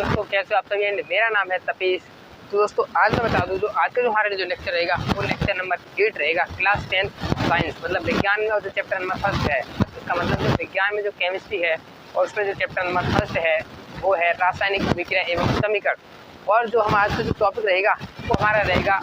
दोस्तों, कैसे हो आप सभी। मेरा नाम है तपीस। तो दोस्तों आज मैं बता दूं, जो आज का जो हमारा जो लेक्चर रहेगा वो लेक्चर नंबर 8 रहेगा, क्लास 10 साइंस, मतलब विज्ञान में। और जो चैप्टर नंबर 1 है, इसका मतलब जो विज्ञान में जो केमिस्ट्री है और उसमें जो चैप्टर नंबर 1 है वो है रासायनिक अभिक्रिया एवं समीकरण। और जो हम आज का जो टॉपिक रहेगा वो हमारा रहेगा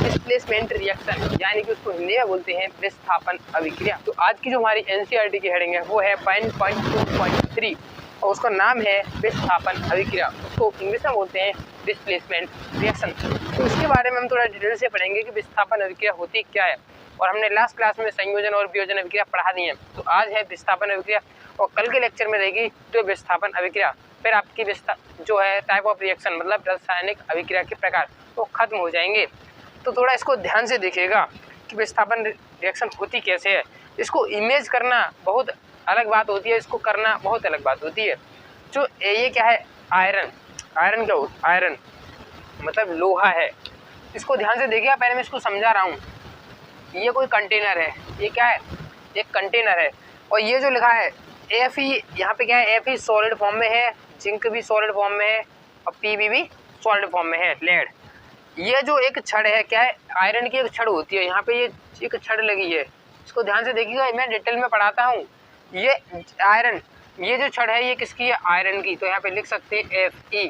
डिस्प्लेसमेंट रिएक्शन, यानी कि उसको हिंदी में बोलते हैं विस्थापन अभिक्रिया। तो आज की जो हमारी एनसीईआरटी की हेडिंग है वो है 5.2.3 और उसका नाम है विस्थापन अभिक्रिया। उसको इंग्लिश में बोलते हैं डिस्प्लेसमेंट रिएक्शन। तो इसके बारे में हम थोड़ा डिटेल से पढ़ेंगे कि विस्थापन अभिक्रिया होती क्या है। और हमने लास्ट क्लास में संयोजन और वियोजन अभिक्रिया पढ़ा दी है। तो आज है विस्थापन अभिक्रिया और कल के लेक्चर में रहेगी जो विस्थापन अभिक्रिया। फिर आपकी जो है टाइप ऑफ रिएक्शन, मतलब रासायनिक अभिक्रिया के प्रकार, वो खत्म हो जाएंगे। तो थोड़ा इसको ध्यान से देखिएगा कि विस्थापन रिएक्शन होती कैसे है। इसको इमेज करना बहुत अलग बात होती है, इसको करना बहुत अलग बात होती है। जो ये क्या है, आयरन। आयरन क्या होता है? आयरन मतलब लोहा है। इसको ध्यान से देखिएगा, पहले मैं इसको समझा रहा हूँ। ये कोई कंटेनर है, ये क्या है, एक कंटेनर है। और ये जो लिखा है Fe, यहाँ पे क्या है, Fe सॉलिड फॉर्म में है, जिंक भी सॉलिड फॉर्म में है और Pb भी सॉलिड फॉर्म में है, लेड। ये जो एक छड़ है, क्या है, आयरन की एक छड़ होती है। यहाँ पे ये एक छड़ लगी है, इसको ध्यान से देखिएगा, मैं डिटेल में पढ़ाता हूँ। ये आयरन, ये जो छड़ है ये किसकी है, आयरन की। तो यहाँ पे लिख सकते हैं Fe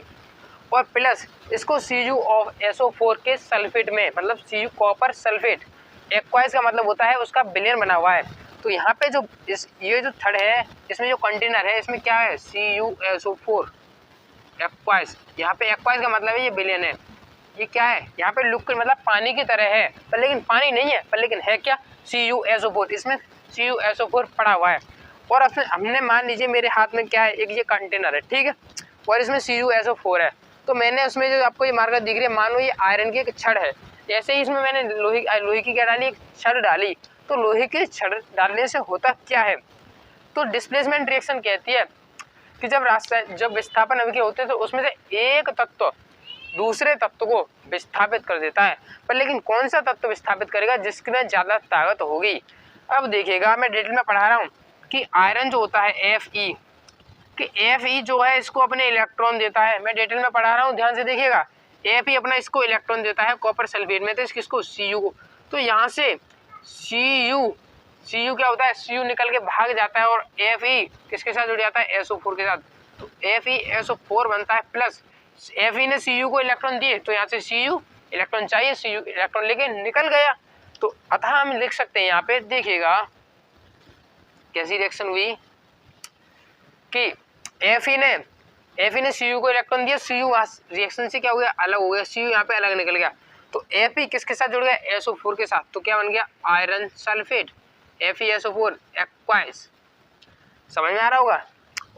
और प्लस इसको CuSO4 के सल्फेट में, मतलब Cu कॉपर सल्फेट, एक्वाइस का मतलब होता है उसका विलयन बना हुआ है। तो यहाँ पे जो ये जो छड़ है, इसमें जो कंटेनर है, इसमें क्या है, CuSO4 एक्वाइस। यहाँ पे एक्वाइस का मतलब है ये विलयन है। ये क्या है, यहाँ पे लिक्विड मतलब पानी की तरह है, पर लेकिन पानी नहीं है, पर लेकिन है क्या, CuSO4। इसमें CuSO4 पड़ा हुआ है। और हमने मान लीजिए मेरे हाथ में क्या है, एक ये कंटेनर है, ठीक है, और इसमें CuSO4 है। तो मैंने उसमें जो आपको ये मार्कर दिख रही है, मान लो ये आयरन की एक छड़ है। ऐसे ही इसमें मैंने लोहे की क्या डाली, एक छड़ डाली। तो लोहे की छड़ डालने से होता क्या है, तो डिस्प्लेसमेंट रिएक्शन कहती है कि जब विस्थापन अभिक्रिया होते हैं तो उसमें से एक तत्व दूसरे तत्व को विस्थापित कर देता है। पर लेकिन कौन सा तत्व विस्थापित करेगा, जिसमें ज़्यादा ताकत होगी। अब देखिएगा, मैं डिटेल में पढ़ा रहा हूँ कि आयरन जो होता है Fe, कि Fe जो है इसको अपने इलेक्ट्रॉन देता है। मैं डिटेल में पढ़ा रहा हूँ, ध्यान से देखिएगा। Fe अपना इसको इलेक्ट्रॉन देता है कॉपर सल्फेट में, तो इसको Cu को। तो यहाँ से Cu क्या होता है, Cu निकल के भाग जाता है और Fe किसके साथ जुड़ जाता है, SO4 के साथ। तो FeSO4 बनता है, प्लस Fe ने Cu को इलेक्ट्रॉन दिए, तो यहाँ से Cu इलेक्ट्रॉन चाहिए, Cu इलेक्ट्रॉन लेके निकल गया। तो अतः हम लिख सकते हैं, यहाँ पे देखिएगा कैसी रिएक्शन हुई कि Fe ने Cu को इलेक्ट्रॉन दिया, Cu रिएक्शन से क्या हो गया, अलग हो गया, Cu यहाँ पे अलग निकल गया। तो Fe किसके साथ जुड़ गया, SO4 के साथ। तो क्या बन गया, आयरन सल्फेट, FeSO4 एक्वाइस। समझ में आ रहा होगा।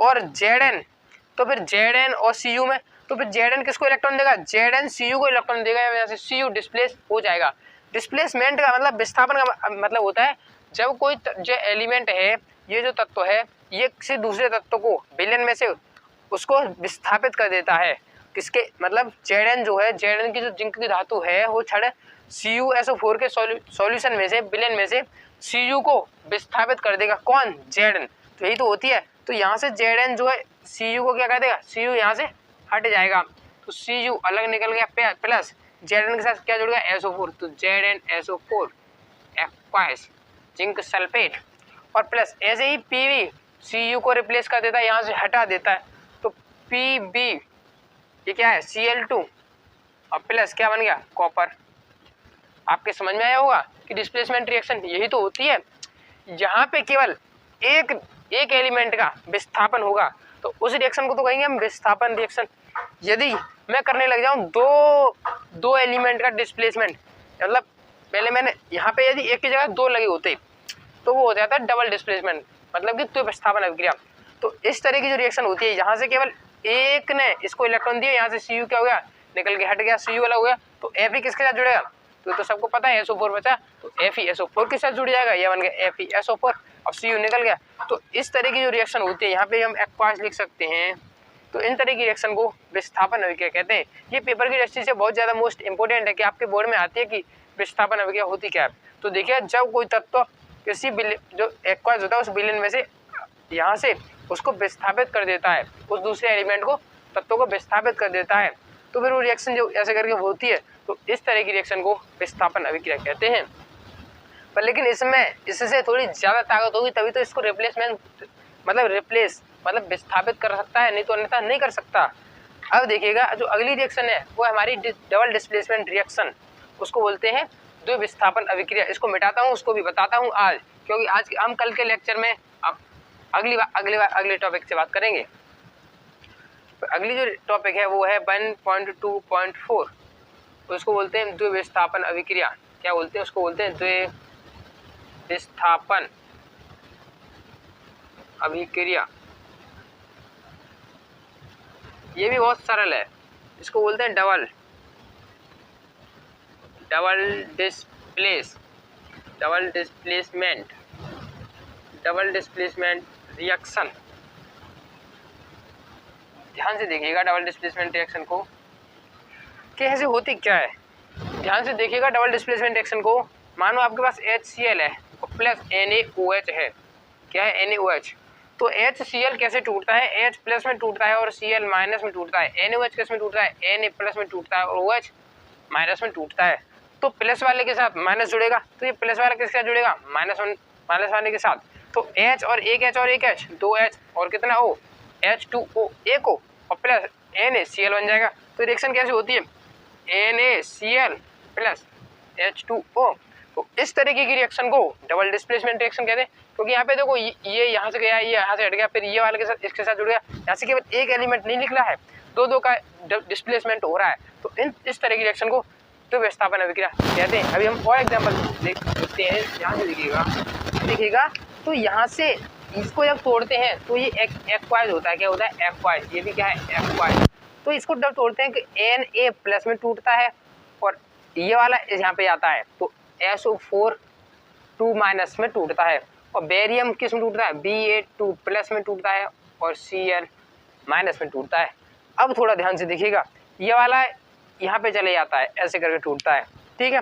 और Zn, तो फिर Zn और Cu में, तो फिर Zn किसको इलेक्ट्रॉन देगा, Zn Cu को इलेक्ट्रॉन देगा, यहाँ से Cu डिस्प्लेस हो जाएगा। डिस्प्लेसमेंट का मतलब, विस्थापन का मतलब होता है जब कोई जो एलिमेंट है, ये जो तत्व है, ये किसी दूसरे तत्व को विलयन में से उसको विस्थापित कर देता है। किसके मतलब, Zn जो है, Zn की जो जिंक की धातु है, वो छड़ CuSO4 के सॉल्यूशन में से, विलयन में से Cu को विस्थापित कर देगा। कौन, Zn। तो यही तो होती है। तो यहाँ से Zn जो है Cu को क्या कर देगा, Cu यहाँ से हट जाएगा, तो Cu अलग निकल गया, प्लस Zn के साथ क्या जुड़ गया, SO4। तो ZnSO4 एक्वाइस, जिंक सल्फेट, और प्लस ऐसे ही Pb Cu को रिप्लेस कर देता है, यहाँ से हटा देता है। तो Pb ये क्या है, Cl2 और प्लस क्या बन गया, कॉपर। आपके समझ में आया होगा कि डिस्प्लेसमेंट रिएक्शन यही तो होती है। यहाँ पे केवल एक एलिमेंट का विस्थापन होगा, तो उस रिएक्शन को तो कहेंगे हम विस्थापन रिएक्शन। यदि मैं करने लग जाऊँ दो एलिमेंट का डिस्प्लेसमेंट, मतलब पहले मैंने यहाँ पे यदि एक की जगह दो लगे होते तो वो हो जाता है डबल डिस्प्लेसमेंट, मतलब कि तो विस्थापन अभिक्रिया। तो इस तरह की जो रिएक्शन होती है, यहाँ से केवल एक ने इसको इलेक्ट्रॉन दिया, यहाँ से Cu क्या हो गया, निकल के हट गया, Cu वाला हो गया। तो Fe किसके साथ जुड़ेगा, तो सबको पता है SO4 बचा, तो FeSO4 के साथ जुड़ जाएगा, ये बन गया FeSO4, अब Cu निकल गया। तो इस तरह की जो रिएक्शन होती है, यहाँ पे हम एक्वाइस लिख सकते हैं। तो इन तरह की रिएक्शन को विस्थापन अभिक्रिया कहते हैं। ये पेपर की दृष्टि से बहुत ज़्यादा मोस्ट इंपॉर्टेंट है कि आपके बोर्ड में आती है कि विस्थापन अभिक्रिया होती क्या है। तो देखिए, जब कोई तत्व किसी जो एक्वाइस होता है उस विलयन में से यहाँ से उसको विस्थापित कर देता है, उस दूसरे एलिमेंट को, तत्वों को विस्थापित कर देता है। तो फिर वो रिएक्शन जो ऐसे करके होती है, तो इस तरह की रिएक्शन को विस्थापन अभिक्रिया कहते हैं। पर लेकिन इसमें इससे थोड़ी ज़्यादा ताकत होगी, तभी तो इसको रिप्लेस मतलब विस्थापित कर सकता है, नहीं तो अन्यथा नहीं कर सकता। अब देखिएगा जो अगली रिएक्शन है वो हमारी डबल डिस्प्लेसमेंट रिएक्शन, उसको बोलते हैं द्विविस्थापन अभिक्रिया। इसको मिटाता हूँ, उसको भी बताता हूँ आज, क्योंकि आज हम कल के लेक्चर में अब अगले टॉपिक से बात करेंगे। तो अगली जो टॉपिक है वो है 1.2.4, तो उसको बोलते हैं द्विविस्थापन अभिक्रिया। क्या बोलते हैं? उसको बोलते हैं द्विविस्थापन अभिक्रिया। ये भी बहुत सरल है, इसको बोलते हैं डबल डिस्प्लेसमेंट रिएक्शन। ध्यान से देखिएगा डबल डिस्प्लेसमेंट रिएक्शन को कैसे होती क्या है। ध्यान से देखिएगा डबल डिस्प्लेसमेंट रिएक्शन को। मानो आपके पास HCl है और प्लस NaOH है। क्या है? NaOH। तो HCl कैसे टूटता है? H प्लस में टूटता है और Cl माइनस में टूटता है। NaOH किस में टूटता है? Na प्लस में टूटता है और OH माइनस में टूटता है। तो प्लस वाले के साथ माइनस जुड़ेगा, तो ये प्लस वाला किसके साथ जुड़ेगा? माइनस वाले के साथ। तो H और एक H और एक H, 2H और कितना O? H2O, एक O और प्लस NaCl बन जाएगा। तो रिएक्शन कैसे होती है? NaCl plus H2O। तो इस तरीके की रिएक्शन को डबल डिस्प्लेसमेंट रिएक्शन कहते हैं, क्योंकि यहाँ पे देखो ये यहाँ से गया, ये यहाँ से हट गया, फिर ये वाले के साथ इसके साथ जुड़ गया। यहाँ से केवल एक एलिमेंट नहीं निकला है, दो का डिस्प्लेसमेंट हो रहा है। तो इस तरह की रिएक्शन को द्विविस्थापन अभिक्रिया कहते हैं। अभी हम और एग्जाम्पल देखते हैं। यहाँ से देखिएगा तो यहाँ से इसको जब तोड़ते हैं तो ये एक्वाइज होता है। क्या होता है? एक्वाइज। ये भी क्या है? एक्वाइज। तो इसको जब तोड़ते हैं कि Na प्लस में टूटता है और ये वाला यहाँ पे आता है, तो SO4 2 माइनस में टूटता है। और बेरियम किस में टूटता है? Ba2 प्लस में टूटता है और Cl माइनस में टूटता है। अब थोड़ा ध्यान से देखिएगा, ये वाला यहाँ पे चले जाता है, ऐसे करके टूटता है। ठीक है,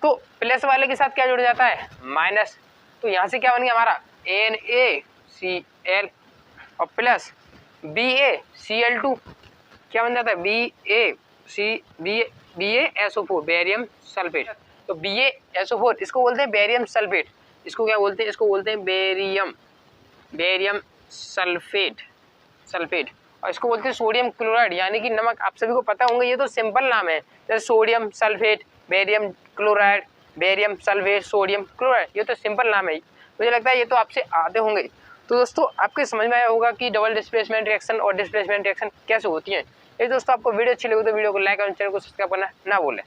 तो प्लस वाले के साथ क्या जुड़ जाता है? माइनस। तो यहाँ से क्या बन गया हमारा? NaCl और प्लस BaCl2 क्या बन जाता है? BaSO4 barium sulphate. तो BaSO4 इसको बोलते हैं बेरियम सल्फेट। इसको क्या बोलते हैं? इसको बोलते हैं बेरियम सल्फेट। और इसको बोलते हैं सोडियम क्लोराइड, यानी कि नमक। आप सभी को पता होंगे, ये तो सिंपल नाम है, जैसे sodium sulphate, barium chloride, barium sulphate, sodium chloride, ये तो सिंपल नाम है। मुझे लगता है ये तो आपसे आते होंगे। तो दोस्तों आपके समझ में आया होगा कि डबल डिस्प्लेसमेंट रिएक्शन और डिस्प्लेसमेंट रिएक्शन कैसे होती है। ये दोस्तों आपको वीडियो अच्छी लगी तो वीडियो को लाइक और चैनल को सब्सक्राइब करना ना भूलें।